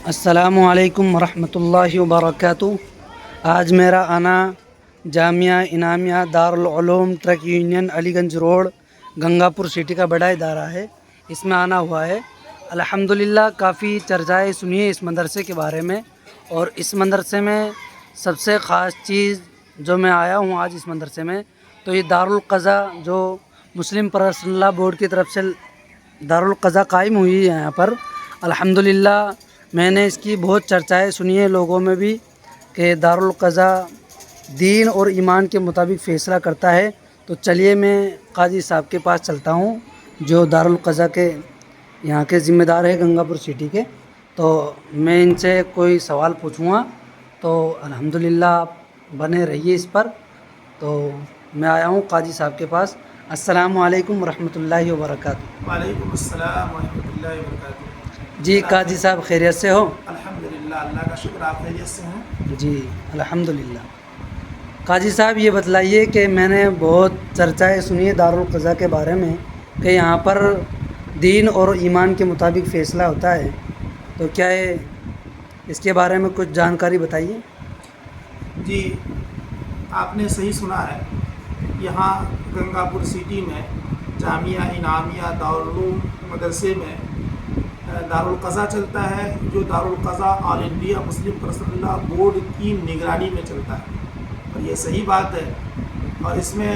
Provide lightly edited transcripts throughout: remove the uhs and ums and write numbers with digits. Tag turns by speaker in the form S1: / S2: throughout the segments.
S1: السلام علیکم ورحمۃ اللہ وبرکاتہ۔ آج میرا آنا جامعہ انعامیہ دارالعلوم ٹرک یونین علی گنج روڈ گنگا پور سٹی کا بڑا ادارہ ہے، اس میں آنا ہوا ہے۔ الحمدللہ کافی چرچائیں سنی ہے اس مدرسے کے بارے میں، اور اس مدرسے میں سب سے خاص چیز جو میں آیا ہوں آج اس مدرسے میں، تو یہ دارالقضا جو مسلم پرسنل لا بورڈ کی طرف سے دارالقضا قائم ہوئی ہے یہاں پر، الحمدللہ میں نے اس کی بہت چرچائیں سنی ہیں لوگوں میں بھی کہ دارالقضا دین اور ایمان کے مطابق فیصلہ کرتا ہے۔ تو چلیے میں قاضی صاحب کے پاس چلتا ہوں جو دارالقضا کے یہاں کے ذمہ دار ہے گنگا پور سٹی کے، تو میں ان سے کوئی سوال پوچھوں گا، تو الحمدللہ آپ بنے رہیے اس پر۔ تو میں آیا ہوں قاضی صاحب کے پاس۔ السلام علیکم ورحمۃ اللہ وبرکاتہ۔
S2: وعلیکم السلام ورحمۃ اللہ وبرکاتہ۔
S1: جی قاضی صاحب خیریت سے ہو؟
S2: الحمدللہ، اللہ کا شکر، آپ خیریت سے ہیں؟
S1: جی الحمدللہ۔ قاضی صاحب یہ بتلائیے کہ میں نے بہت چرچائیں سنی ہے دارالقضا کے بارے میں کہ یہاں پر دین اور ایمان کے مطابق فیصلہ ہوتا ہے، تو کیا ہے اس کے بارے میں کچھ جانکاری بتائیے۔
S2: جی آپ نے صحیح سنا ہے، یہاں گنگا پور سٹی میں جامعہ انعامیہ دارالعلوم مدرسے میں دارالقضا چلتا ہے، جو دارالقضا آل انڈیا مسلم پرسنل لا بورڈ کی نگرانی میں چلتا ہے، اور یہ صحیح بات ہے۔ اور اس میں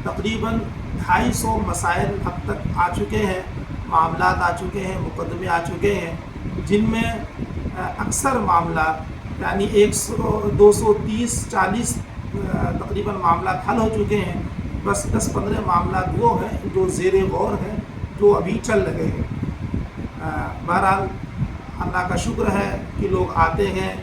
S2: تقریباً 250 مسائل اب تک آ چکے ہیں، معاملات آ چکے ہیں، مقدمے آ چکے ہیں، جن میں اکثر معاملات یعنی 230-40 تقریباً معاملات حل ہو چکے ہیں۔ بس 10-15 معاملات وہ ہیں جو زیر غور ہیں، جو ابھی چل رہے ہیں۔ بہرحال اللہ کا شکر ہے کہ لوگ آتے ہیں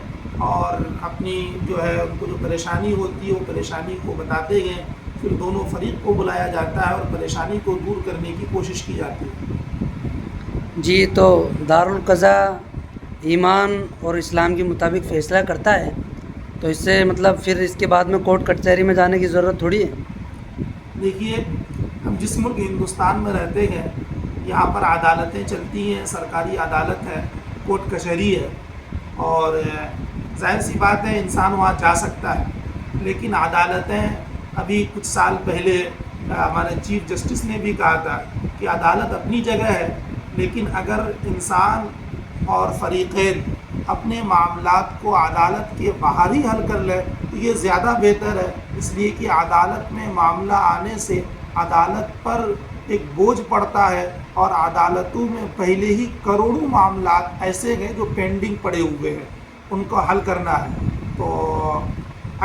S2: اور اپنی جو ہے ان کو جو پریشانی ہوتی ہے وہ پریشانی کو بتاتے ہیں، پھر دونوں فریق کو بلایا جاتا ہے اور پریشانی کو دور کرنے کی کوشش کی جاتی ہے۔
S1: جی تو دارالقضا ایمان اور اسلام کے مطابق فیصلہ کرتا ہے، تو اس سے مطلب پھر اس کے بعد میں کورٹ کچہری میں جانے کی ضرورت تھوڑی ہے۔
S2: دیکھیے، ہم جس ملک ہندوستان میں رہتے ہیں یہاں پر عدالتیں چلتی ہیں، سرکاری عدالت ہے، کورٹ کچہری ہے، اور ظاہر سی بات ہے انسان وہاں جا سکتا ہے، لیکن عدالتیں ابھی کچھ سال پہلے ہمارے چیف جسٹس نے بھی کہا تھا کہ عدالت اپنی جگہ ہے، لیکن اگر انسان اور فریقین اپنے معاملات کو عدالت کے باہر ہی حل کر لے تو یہ زیادہ بہتر ہے، اس لیے کہ عدالت میں معاملہ آنے سے عدالت پر ایک بوجھ پڑتا ہے، اور عدالتوں میں پہلے ہی کروڑوں معاملات ایسے ہیں جو پینڈنگ پڑے ہوئے ہیں، ان کو حل کرنا ہے۔ تو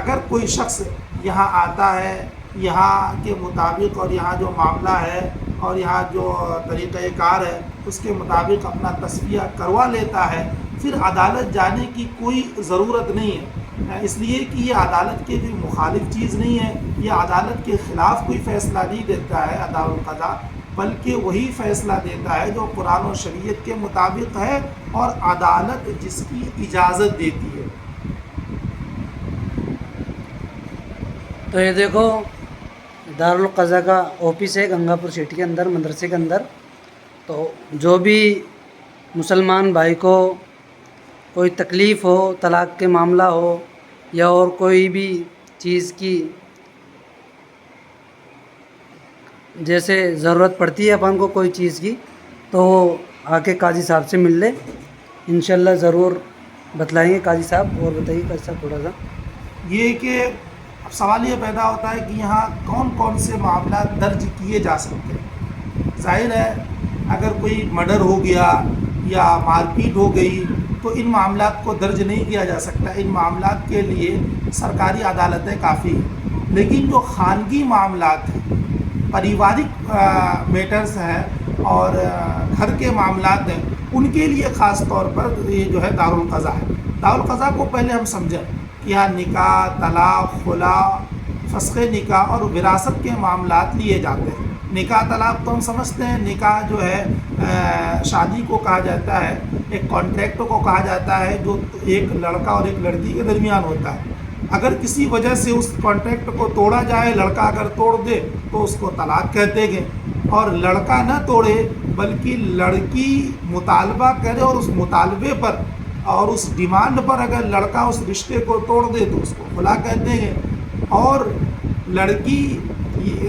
S2: اگر کوئی شخص یہاں آتا ہے، یہاں کے مطابق اور یہاں جو معاملہ ہے اور یہاں جو طریقہ کار ہے اس کے مطابق اپنا تصفیہ کروا لیتا ہے، پھر عدالت جانے کی کوئی ضرورت نہیں ہے، اس لیے کہ یہ عدالت کے بھی مخالف چیز نہیں ہے، یہ عدالت کے خلاف کوئی فیصلہ نہیں دیتا ہے دارالقضا، بلکہ وہی فیصلہ دیتا ہے جو قرآن و شریعت کے مطابق ہے اور عدالت جس کی اجازت دیتی ہے۔
S1: تو یہ دیکھو دارالقضا کا آفس ہے گنگا پور سٹی کے اندر مدرسے کے اندر، تو جو بھی مسلمان بھائی کو کوئی تکلیف ہو، طلاق کے معاملہ ہو یا اور کوئی بھی چیز کی جیسے ضرورت پڑتی ہے اپن کو کوئی چیز کی، تو وہ آ کے قاضی صاحب سے مل لے، انشاءاللہ ضرور بتلائیں گے قاضی صاحب۔ اور بتائیے قاضی صاحب تھوڑا سا۔
S2: یہ کہ اب سوال یہ پیدا ہوتا ہے کہ یہاں کون کون سے معاملات درج کیے جا سکتے ہیں۔ ظاہر ہے اگر کوئی مرڈر ہو گیا یا مار پیٹ ہو گئی تو ان معاملات کو درج نہیں کیا جا سکتا، ان معاملات کے لیے سرکاری عدالتیں کافی ہیں، لیکن جو خانگی معاملات ہیں، پریوارک میٹرز ہیں اور گھر کے معاملات ہیں، ان کے لیے خاص طور پر یہ جو ہے دارالقضا ہے۔ دارالقضا کو پہلے ہم سمجھیں کہ یہاں نکاح، طلاق، خلا، فسخ نکاح اور وراثت کے معاملات لیے جاتے ہیں۔ نکاح طلاق تو ہم سمجھتے ہیں، نکاح جو ہے شادی کو کہا جاتا ہے، ایک کانٹریکٹ کو کہا جاتا ہے جو ایک لڑکا اور ایک لڑکی کے درمیان ہوتا ہے۔ اگر کسی وجہ سے اس کانٹریکٹ کو توڑا جائے، لڑکا اگر توڑ دے تو اس کو طلاق کہتے ہیں، اور لڑکا نہ توڑے بلکہ لڑکی مطالبہ کرے اور اس مطالبے پر اور اس ڈیمانڈ پر اگر لڑکا اس رشتے کو توڑ دے تو اس کو خلا کہتے ہیں، اور لڑکی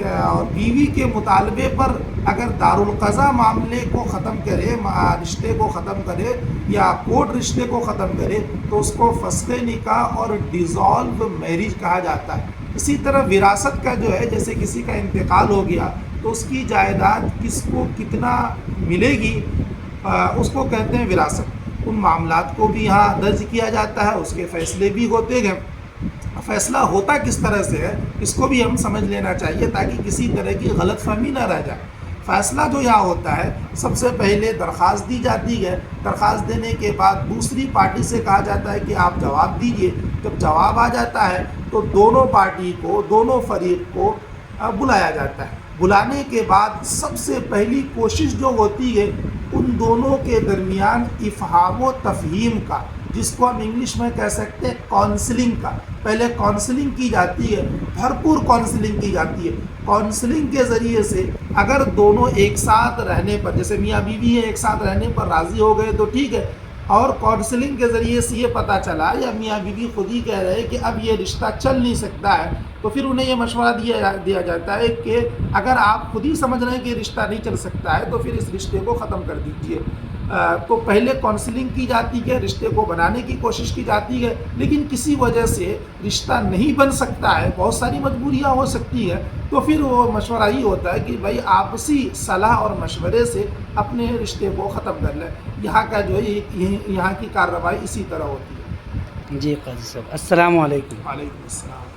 S2: اور بیوی کے مطالبے پر اگر دارالقضا معاملے کو ختم کرے، رشتے کو ختم کرے یا کورٹ رشتے کو ختم کرے تو اس کو فسخ نکاح اور ڈیزالو میرج کہا جاتا ہے۔ اسی طرح وراثت کا جو ہے، جیسے کسی کا انتقال ہو گیا تو اس کی جائیداد کس کو کتنا ملے گی، اس کو کہتے ہیں وراثت۔ ان معاملات کو بھی یہاں درج کیا جاتا ہے، اس کے فیصلے بھی ہوتے ہیں۔ فیصلہ ہوتا کس طرح سے ہے اس کو بھی ہم سمجھ لینا چاہیے تاکہ کسی طرح کی غلط فہمی نہ رہ جائے۔ فیصلہ جو یہاں ہوتا ہے، سب سے پہلے درخواست دی جاتی ہے، درخواست دینے کے بعد دوسری پارٹی سے کہا جاتا ہے کہ آپ جواب دیجئے۔ جب جواب آ جاتا ہے تو دونوں پارٹی کو، دونوں فریق کو بلایا جاتا ہے۔ بلانے کے بعد سب سے پہلی کوشش جو ہوتی ہے ان دونوں کے درمیان افہام و تفہیم کا، جس کو ہم انگلش میں کہہ سکتے ہیں کاؤنسلنگ کا، پہلے کاؤنسلنگ کی جاتی ہے، بھرپور کاؤنسلنگ کی جاتی ہے۔ کاؤنسلنگ کے ذریعے سے اگر دونوں ایک ساتھ رہنے پر، جیسے میاں بیوی ہے، ایک ساتھ رہنے پر راضی ہو گئے تو ٹھیک ہے، اور کاؤنسلنگ کے ذریعے سے یہ پتہ چلا یا میاں بیوی خود ہی کہہ رہے کہ اب یہ رشتہ چل نہیں سکتا ہے، تو پھر انہیں یہ مشورہ دیا جاتا ہے کہ اگر آپ خود ہی سمجھ رہے ہیں کہ رشتہ نہیں چل سکتا ہے تو پھر اس رشتے کو ختم کر دیجیے۔ تو پہلے کاؤنسلنگ کی جاتی ہے، رشتے کو بنانے کی کوشش کی جاتی ہے، لیکن کسی وجہ سے رشتہ نہیں بن سکتا ہے، بہت ساری مجبوریاں ہو سکتی ہیں، تو پھر وہ مشورہ ہی ہوتا ہے کہ بھائی آپسی صلاح اور مشورے سے اپنے رشتے کو ختم کر لیں۔ یہاں کا جو ہے یہاں کی کارروائی اسی طرح ہوتی ہے۔
S1: جی قاضی صاحب، السلام علیکم۔
S2: وعلیکم السلام۔